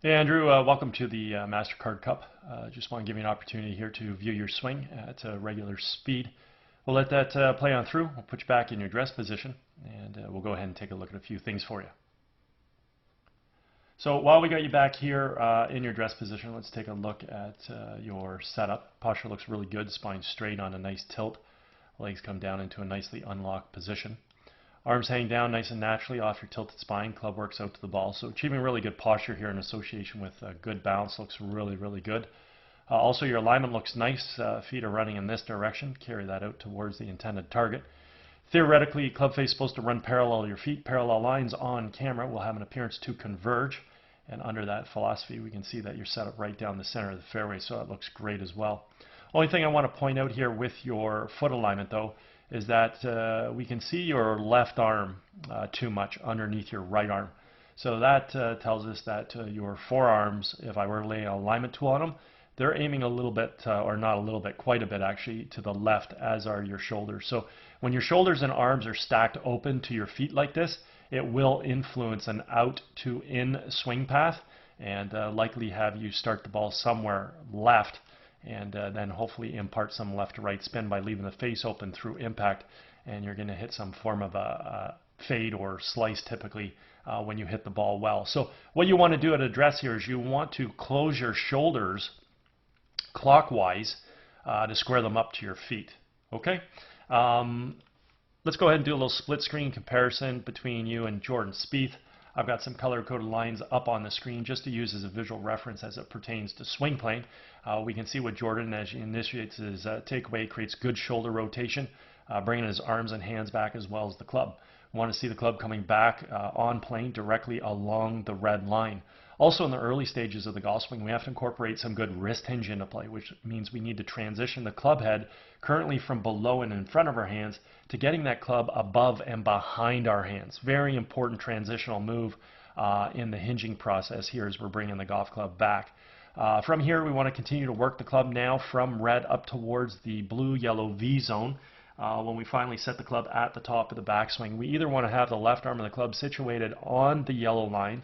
Hey Andrew, welcome to the MasterCard Cup. Just want to give you an opportunity here to view your swing at regular speed. We'll let that play on through. We'll put you back in your dress position, and we'll go ahead and take a look at a few things for you. So while we got you back here in your dress position, let's take a look at your setup. Posture looks really good, spine straight on a nice tilt. Legs come down into a nicely unlocked position. Arms hang down nice and naturally off your tilted spine. Club works out to the ball. So achieving really good posture here in association with good balance looks really, really good. Also your alignment looks nice. Feet are running in this direction. Carry that out towards the intended target. Theoretically, club face is supposed to run parallel to your feet. Parallel lines on camera will have an appearance to converge. And under that philosophy, we can see that you're set up right down the center of the fairway. So that looks great as well. Only thing I want to point out here with your foot alignment, though, is that we can see your left arm too much underneath your right arm. So that tells us that your forearms, if I were to lay an alignment tool on them, they're aiming a little bit, or not a little bit, quite a bit actually, to the left, as are your shoulders. So when your shoulders and arms are stacked open to your feet like this, it will influence an out to in swing path and likely have you start the ball somewhere left, and then hopefully impart some left to right spin by leaving the face open through impact, and you're going to hit some form of a fade or slice typically when you hit the ball well. So what you want to do at address here is you want to close your shoulders clockwise to square them up to your feet. Okay? Let's go ahead and do a little split screen comparison between you and Jordan Spieth. I've got some color-coded lines up on the screen just to use as a visual reference as it pertains to swing playing. We can see what Jordan, as he initiates his takeaway, creates good shoulder rotation, bringing his arms and hands back as well as the club. We want to see the club coming back on plane directly along the red line. Also in the early stages of the golf swing, we have to incorporate some good wrist hinge into play, which means we need to transition the club head currently from below and in front of our hands to getting that club above and behind our hands. Very important transitional move in the hinging process here as we're bringing the golf club back. From here, we want to continue to work the club now from red up towards the blue-yellow V zone. When we finally set the club at the top of the backswing, we either want to have the left arm of the club situated on the yellow line,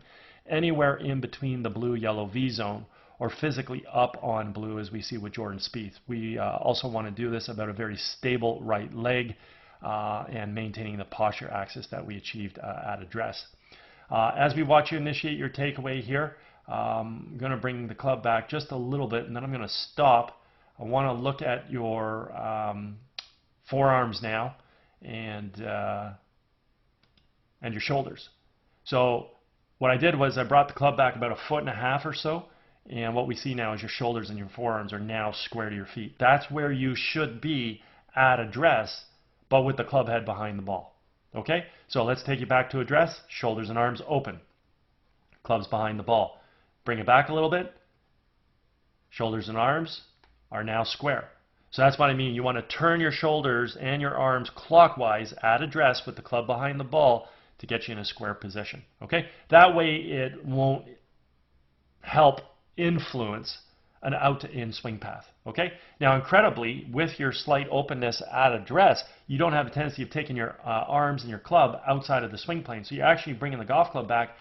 anywhere in between the blue-yellow V zone, or physically up on blue as we see with Jordan Spieth. We also want to do this about a very stable right leg and maintaining the posture axis that we achieved at address. As we watch you initiate your takeaway here, I'm going to bring the club back just a little bit, and then I'm going to stop. I want to look at your forearms now and your shoulders. So what I did was I brought the club back about 1.5 feet or so, and what we see now is your shoulders and your forearms are now square to your feet. That's where you should be at address, but with the club head behind the ball. Okay, so let's take you back to address. Shoulders and arms open. Club's behind the ball. Bring it back a little bit. Shoulders and arms are now square. So that's what I mean. You want to turn your shoulders and your arms clockwise at address with the club behind the ball to get you in a square position. Okay, that way it won't help influence an out to in swing path. Okay, now incredibly, with your slight openness at address, you don't have a tendency of taking your arms and your club outside of the swing plane. So you're actually bringing the golf club back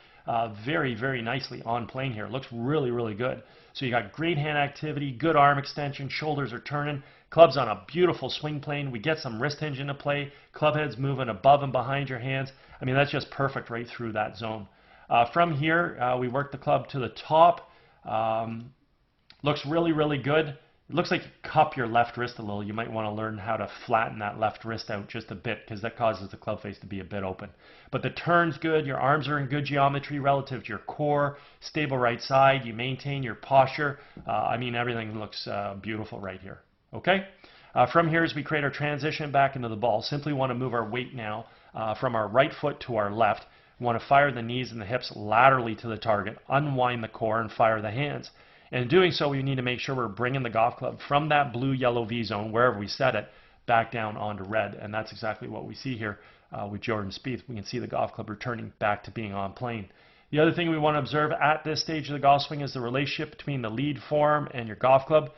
very, very nicely on plane here. It looks really, really good. So you got great hand activity, good arm extension, shoulders are turning, club's on a beautiful swing plane. We get some wrist hinge into play, club head's moving above and behind your hands. I mean, that's just perfect right through that zone. From here, we work the club to the top. Looks really, really good. It looks like you cup your left wrist a little. You might want to learn how to flatten that left wrist out just a bit, because that causes the club face to be a bit open. But the turn's good. Your arms are in good geometry relative to your core. Stable right side. You maintain your posture. I mean, everything looks beautiful right here. Okay? From here, as we create our transition back into the ball, simply want to move our weight now from our right foot to our left. We want to fire the knees and the hips laterally to the target, unwind the core, and fire the hands. And in doing so, we need to make sure we're bringing the golf club from that blue-yellow V zone, wherever we set it, back down onto red. And that's exactly what we see here with Jordan Spieth. We can see the golf club returning back to being on plane. The other thing we want to observe at this stage of the golf swing is the relationship between the lead form and your golf club.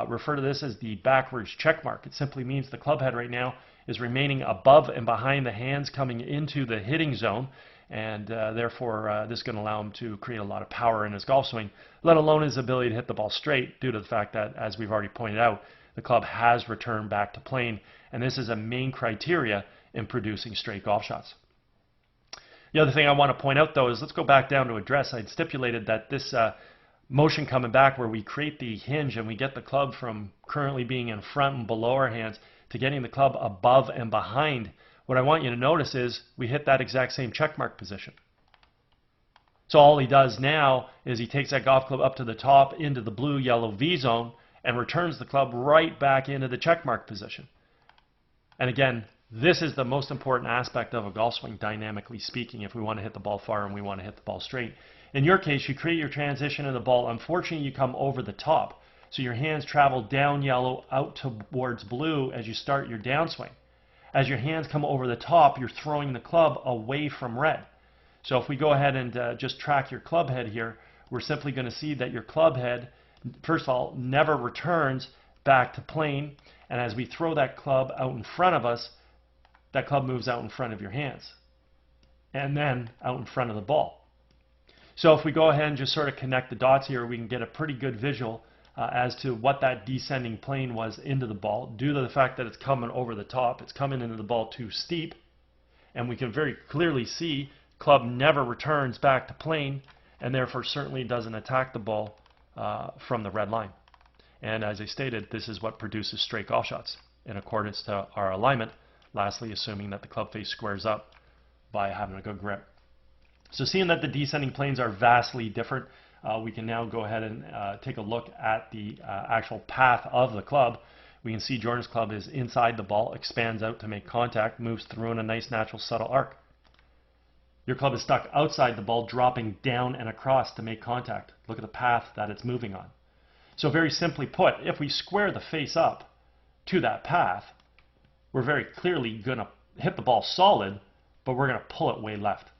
Refer to this as the backwards check mark. It simply means the club head right now is remaining above and behind the hands coming into the hitting zone. and therefore this is going to allow him to create a lot of power in his golf swing, let alone his ability to hit the ball straight due to the fact that, as we've already pointed out, the club has returned back to plane, and this is a main criteria in producing straight golf shots. The other thing I want to point out, though, is let's go back down to address. I'd stipulated that this motion coming back where we create the hinge and we get the club from currently being in front and below our hands to getting the club above and behind. What I want you to notice is we hit that exact same checkmark position. So all he does now is he takes that golf club up to the top into the blue-yellow V zone and returns the club right back into the checkmark position. And again, this is the most important aspect of a golf swing, dynamically speaking, if we want to hit the ball far and we want to hit the ball straight. In your case, you create your transition in the ball. Unfortunately, you come over the top. So your hands travel down yellow out towards blue as you start your downswing. As your hands come over the top, you're throwing the club away from red. So if we go ahead and just track your club head here, we're simply going to see that your club head, first of all, never returns back to plane. And as we throw that club out in front of us, that club moves out in front of your hands and then out in front of the ball. So if we go ahead and just sort of connect the dots here, we can get a pretty good visual as to what that descending plane was into the ball. Due to the fact that it's coming over the top, it's coming into the ball too steep, and we can very clearly see club never returns back to plane, and therefore certainly doesn't attack the ball from the red line. And as I stated, this is what produces straight golf shots in accordance to our alignment. Lastly, assuming that the club face squares up by having a good grip. So seeing that the descending planes are vastly different, we can now go ahead and take a look at the actual path of the club. We can see Jordan's club is inside the ball, expands out to make contact, moves through in a nice natural subtle arc. Your club is stuck outside the ball, dropping down and across to make contact. Look at the path that it's moving on. So very simply put, if we square the face up to that path, we're very clearly going to hit the ball solid, but we're going to pull it way left.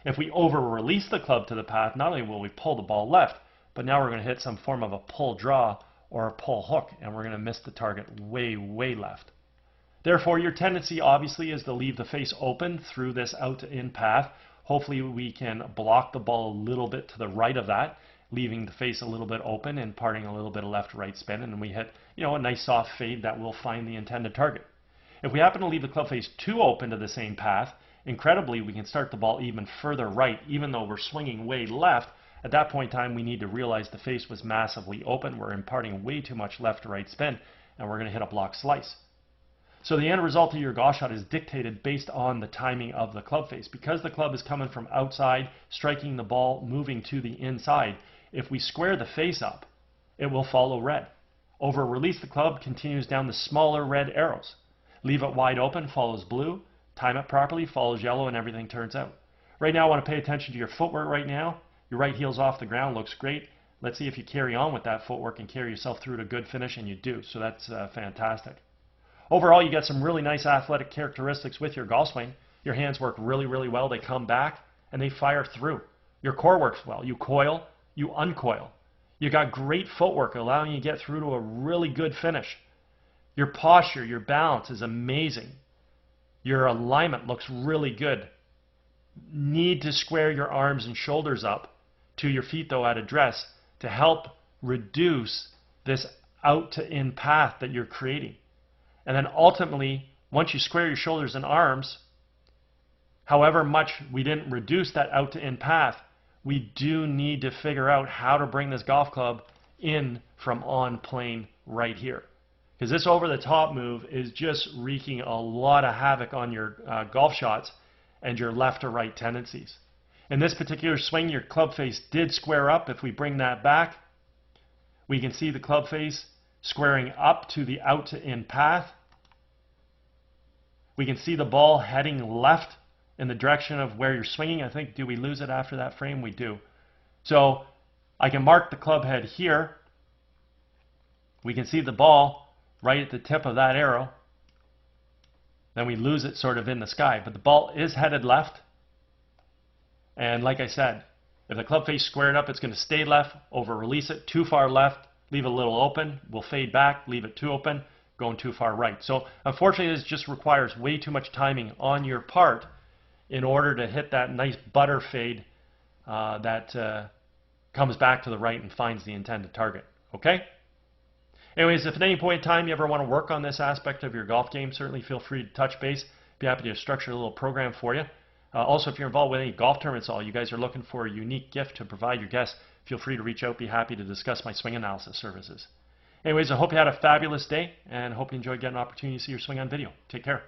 If we over-release the club to the path, not only will we pull the ball left, but now we're going to hit some form of a pull draw or a pull hook, and we're going to miss the target way, way left. Therefore, your tendency obviously is to leave the face open through this out to in path. Hopefully we can block the ball a little bit to the right of that, leaving the face a little bit open and parting a little bit of left-right spin, and we hit, a nice soft fade that will find the intended target. If we happen to leave the club face too open to the same path, incredibly, we can start the ball even further right, even though we're swinging way left. At that point in time, we need to realize the face was massively open. We're imparting way too much left to right spin, and we're going to hit a block slice. So the end result of your golf shot is dictated based on the timing of the club face. Because the club is coming from outside, striking the ball, moving to the inside, if we square the face up, it will follow red. Over-release the club, continues down the smaller red arrows. Leave it wide open, follows blue. Time it properly, follows yellow, and everything turns out. Right now, I want to pay attention to your footwork right now. Your right heel's off the ground, looks great. Let's see if you carry on with that footwork and carry yourself through to a good finish, and you do. So that's fantastic. Overall, you got some really nice athletic characteristics with your golf swing. Your hands work really, really well. They come back, and they fire through. Your core works well. You coil, you uncoil. You got great footwork, allowing you to get through to a really good finish. Your posture, your balance is amazing. Your alignment looks really good. Need to square your arms and shoulders up to your feet, though, at address to help reduce this out to in path that you're creating. And then ultimately, once you square your shoulders and arms, however much we didn't reduce that out to in path, we do need to figure out how to bring this golf club in from on plane right here. Because this over-the-top move is just wreaking a lot of havoc on your golf shots and your left to right tendencies. In this particular swing, your club face did square up. If we bring that back, we can see the club face squaring up to the out to in path. We can see the ball heading left in the direction of where you're swinging. I think, do we lose it after that frame? We do. So I can mark the club head here. We can see the ball right at the tip of that arrow. Then we lose it sort of in the sky. But the ball is headed left. And like I said, if the club face squared up, it's going to stay left, over-release it, too far left, leave it a little open, we'll fade back, leave it too open, going too far right. So unfortunately, this just requires way too much timing on your part in order to hit that nice butter fade that comes back to the right and finds the intended target. Okay? Anyways, if at any point in time you ever want to work on this aspect of your golf game, certainly feel free to touch base. Be happy to structure a little program for you. Also, if you're involved with any golf tournaments at all, you guys are looking for a unique gift to provide your guests, feel free to reach out. Be happy to discuss my swing analysis services. Anyways, I hope you had a fabulous day and hope you enjoyed getting an opportunity to see your swing on video. Take care.